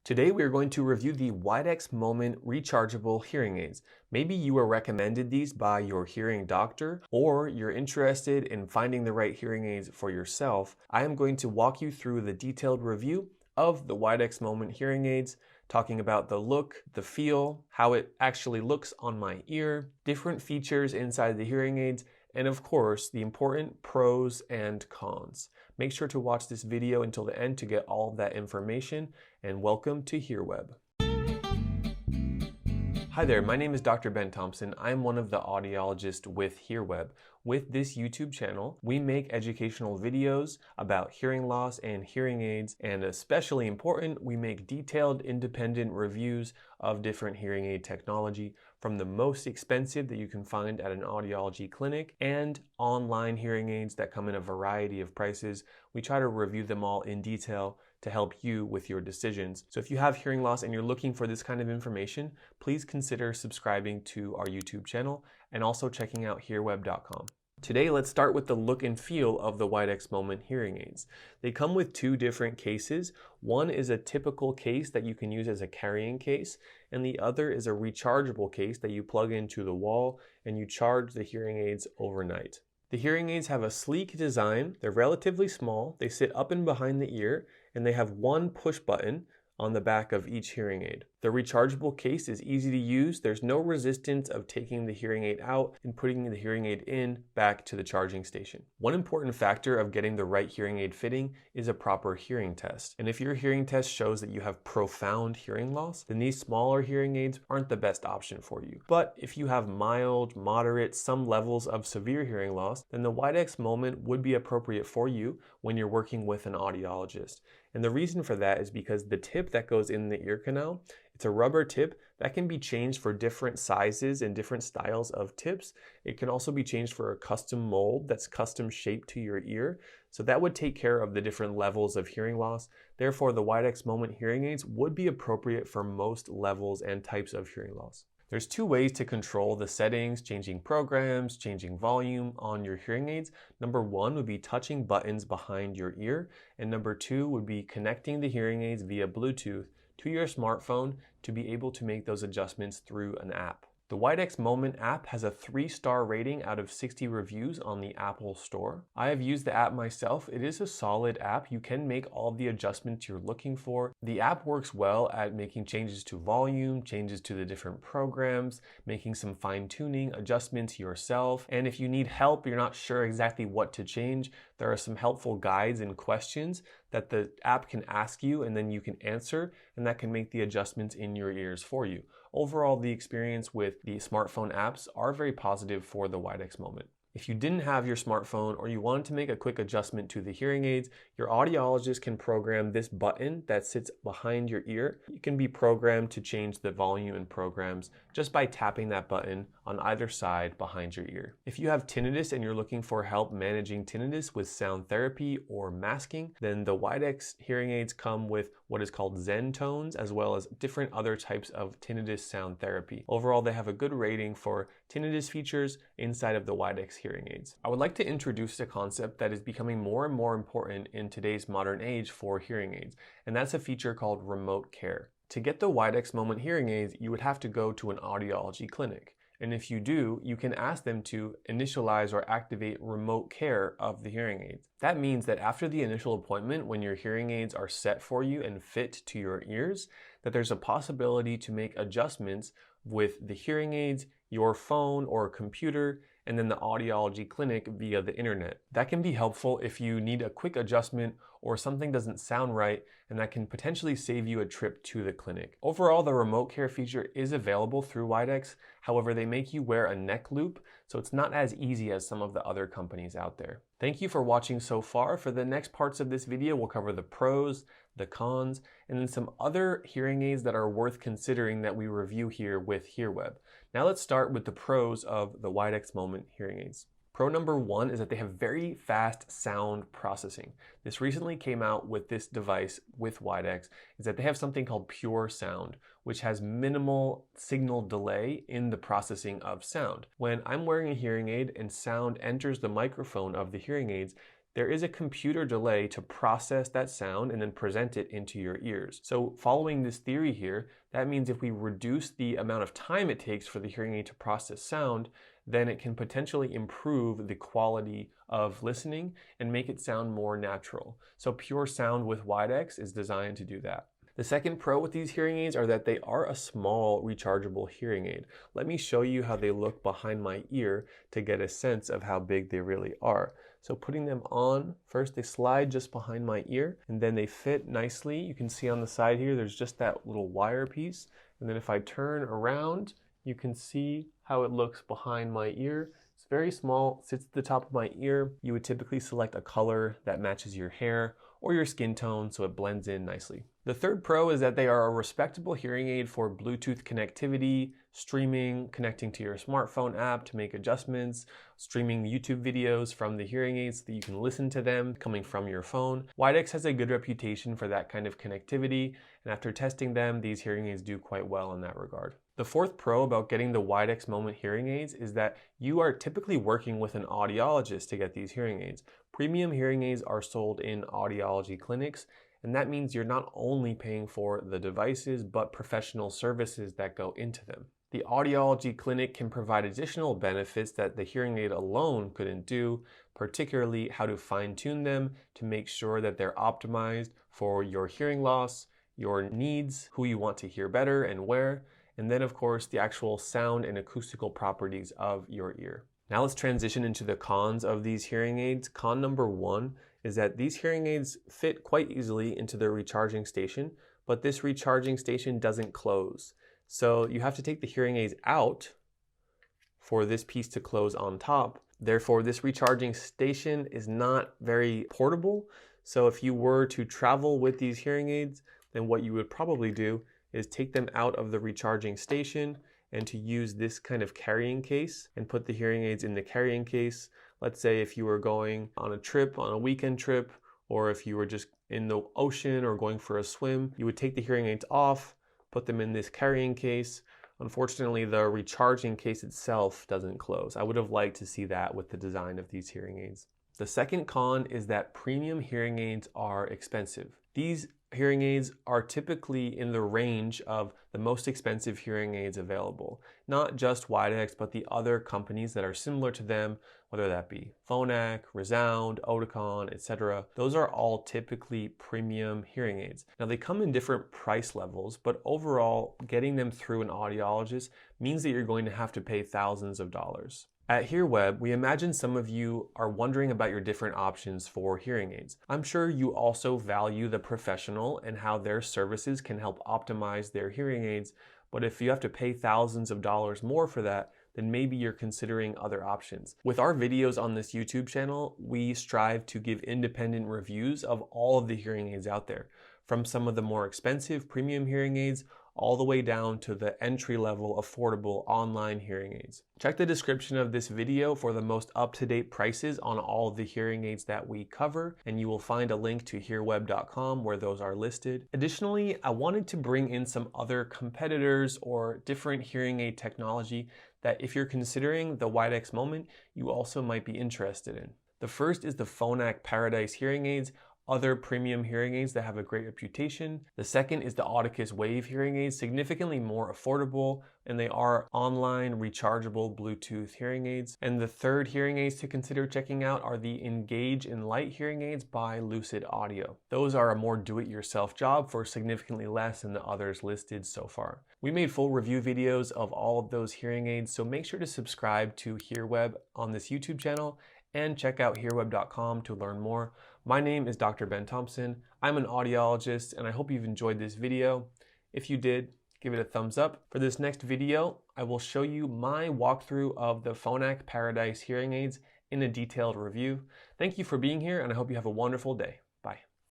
Today we are going to review the Widex Moment rechargeable hearing aids. Maybe you were recommended these by your hearing doctor, or you're interested in finding the right hearing aids for yourself. I am going to walk you through the detailed review of the Widex Moment hearing aids, talking about the look, the feel, how it actually looks on my ear, different features inside the hearing aids, and of course, the important pros and cons. Make sure to watch this video until the end to get all of that information, and welcome to HearWeb. Hi there, my name is Dr. Ben Thompson. I'm one of the audiologists with HearWeb. With this YouTube channel, we make educational videos about hearing loss and hearing aids, and especially important, we make detailed independent reviews of different hearing aid technology, from the most expensive that you can find at an audiology clinic and online hearing aids that come in a variety of prices. We try to review them all in detail to help you with your decisions. So if you have hearing loss and you're looking for this kind of information, please consider subscribing to our YouTube channel and also checking out hearweb.com. Today, let's start with the look and feel of the Widex Moment hearing aids. They come with two different cases. One is a typical case that you can use as a carrying case, and the other is a rechargeable case that you plug into the wall and you charge the hearing aids overnight. The hearing aids have a sleek design. They're relatively small. They sit up and behind the ear, and they have one push button on the back of each hearing aid. The rechargeable case is easy to use. There's no resistance of taking the hearing aid out and putting the hearing aid in back to the charging station. One important factor of getting the right hearing aid fitting is a proper hearing test. And if your hearing test shows that you have profound hearing loss, then these smaller hearing aids aren't the best option for you. But if you have mild, moderate, some levels of severe hearing loss, then the Widex Moment would be appropriate for you when you're working with an audiologist. And the reason for that is because the tip that goes in the ear canal, it's a rubber tip that can be changed for different sizes and different styles of tips. It can also be changed for a custom mold that's custom shaped to your ear. So that would take care of the different levels of hearing loss. Therefore, the Widex Moment hearing aids would be appropriate for most levels and types of hearing loss. There's two ways to control the settings, changing programs, changing volume on your hearing aids. Number one would be touching buttons behind your ear, and number two would be connecting the hearing aids via Bluetooth to your smartphone to be able to make those adjustments through an app. The Widex Moment app has a 3-star rating out of 60 reviews on the Apple Store. I have used the app myself. It is a solid app. You can make all the adjustments you're looking for. The app works well at making changes to volume, changes to the different programs, making some fine-tuning adjustments yourself. And if you need help, you're not sure exactly what to change, there are some helpful guides and questions that the app can ask you and then you can answer, and that can make the adjustments in your ears for you. Overall, the experience with the smartphone apps are very positive for the Widex Moment. If you didn't have your smartphone or you wanted to make a quick adjustment to the hearing aids, your audiologist can program this button that sits behind your ear. It can be programmed to change the volume and programs just by tapping that button on either side behind your ear. If you have tinnitus and you're looking for help managing tinnitus with sound therapy or masking, then the Widex hearing aids come with what is called Zen tones, as well as different other types of tinnitus sound therapy. Overall, they have a good rating for tinnitus features inside of the Widex hearing aids. I would like to introduce a concept that is becoming more and more important in today's modern age for hearing aids, and that's a feature called remote care. To get the Widex Moment hearing aids, you would have to go to an audiology clinic. And if you do, you can ask them to initialize or activate remote care of the hearing aids. That means that after the initial appointment, when your hearing aids are set for you and fit to your ears, that there's a possibility to make adjustments with the hearing aids, your phone or computer, and then the audiology clinic via the internet. That can be helpful if you need a quick adjustment or something doesn't sound right, and that can potentially save you a trip to the clinic. Overall, the remote care feature is available through Widex. However, they make you wear a neck loop, so it's not as easy as some of the other companies out there. Thank you for watching so far. For the next parts of this video, we'll cover the pros, the cons, and then some other hearing aids that are worth considering that we review here with HearWeb. Now let's start with the pros of the Widex Moment hearing aids. Pro number one is that they have very fast sound processing. This recently came out with this device with Widex, is that they have something called pure sound, which has minimal signal delay in the processing of sound. When I'm wearing a hearing aid and sound enters the microphone of the hearing aids, there is a computer delay to process that sound and then present it into your ears. So following this theory here, that means if we reduce the amount of time it takes for the hearing aid to process sound, then it can potentially improve the quality of listening and make it sound more natural. So Pure Sound with Widex is designed to do that. The second pro with these hearing aids are that they are a small rechargeable hearing aid. Let me show you how they look behind my ear to get a sense of how big they really are. So putting them on, first they slide just behind my ear and then they fit nicely. You can see on the side here, there's just that little wire piece. And then if I turn around, you can see how it looks behind my ear. It's very small, sits at the top of my ear. You would typically select a color that matches your hair or your skin tone so it blends in nicely. The third pro is that they are a respectable hearing aid for Bluetooth connectivity, streaming, connecting to your smartphone app to make adjustments, streaming YouTube videos from the hearing aids so that you can listen to them coming from your phone. Widex has a good reputation for that kind of connectivity, and after testing them, these hearing aids do quite well in that regard. The fourth pro about getting the Widex Moment hearing aids is that you are typically working with an audiologist to get these hearing aids. Premium hearing aids are sold in audiology clinics, and that means you're not only paying for the devices, but professional services that go into them. The audiology clinic can provide additional benefits that the hearing aid alone couldn't do, particularly how to fine-tune them to make sure that they're optimized for your hearing loss, your needs, who you want to hear better and where, and then of course the actual sound and acoustical properties of your ear. Now let's transition into the cons of these hearing aids. Con number one is that these hearing aids fit quite easily into the recharging station, but this recharging station doesn't close. So you have to take the hearing aids out for this piece to close on top. Therefore, this recharging station is not very portable. So if you were to travel with these hearing aids, then what you would probably do is take them out of the recharging station and to use this kind of carrying case and put the hearing aids in the carrying case. Let's say if you were going on a trip, on a weekend trip, or if you were just in the ocean or going for a swim, you would take the hearing aids off, put them in this carrying case. Unfortunately, the recharging case itself doesn't close. I would have liked to see that with the design of these hearing aids. The second con is that premium hearing aids are expensive. These hearing aids are typically in the range of the most expensive hearing aids available. Not just Widex, but the other companies that are similar to them, whether that be Phonak, Resound, Oticon, etc. Those are all typically premium hearing aids. Now they come in different price levels, but overall getting them through an audiologist means that you're going to have to pay thousands of dollars. At HearWeb, we imagine some of you are wondering about your different options for hearing aids. I'm sure you also value the professional and how their services can help optimize their hearing aids, but if you have to pay thousands of dollars more for that, then maybe you're considering other options. With our videos on this YouTube channel, we strive to give independent reviews of all of the hearing aids out there, from some of the more expensive premium hearing aids all the way down to the entry-level affordable online hearing aids. Check the description of this video for the most up-to-date prices on all of the hearing aids that we cover, and you will find a link to hearweb.com where those are listed. Additionally, I wanted to bring in some other competitors or different hearing aid technology that if you're considering the Widex Moment, you also might be interested in. The first is the Phonak Paradise hearing aids, other premium hearing aids that have a great reputation. The second is the Audicus Wave hearing aids, significantly more affordable, and they are online rechargeable Bluetooth hearing aids. And the third hearing aids to consider checking out are the Engage in Light hearing aids by Lucid Audio. Those are a more do-it-yourself job for significantly less than the others listed so far. We made full review videos of all of those hearing aids, so make sure to subscribe to HearWeb on this YouTube channel and check out hearweb.com to learn more. My name is Dr. Ben Thompson. I'm an audiologist, and I hope you've enjoyed this video. If you did, give it a thumbs up. For this next video, I will show you my walkthrough of the Phonak Paradise hearing aids in a detailed review. Thank you for being here, and I hope you have a wonderful day.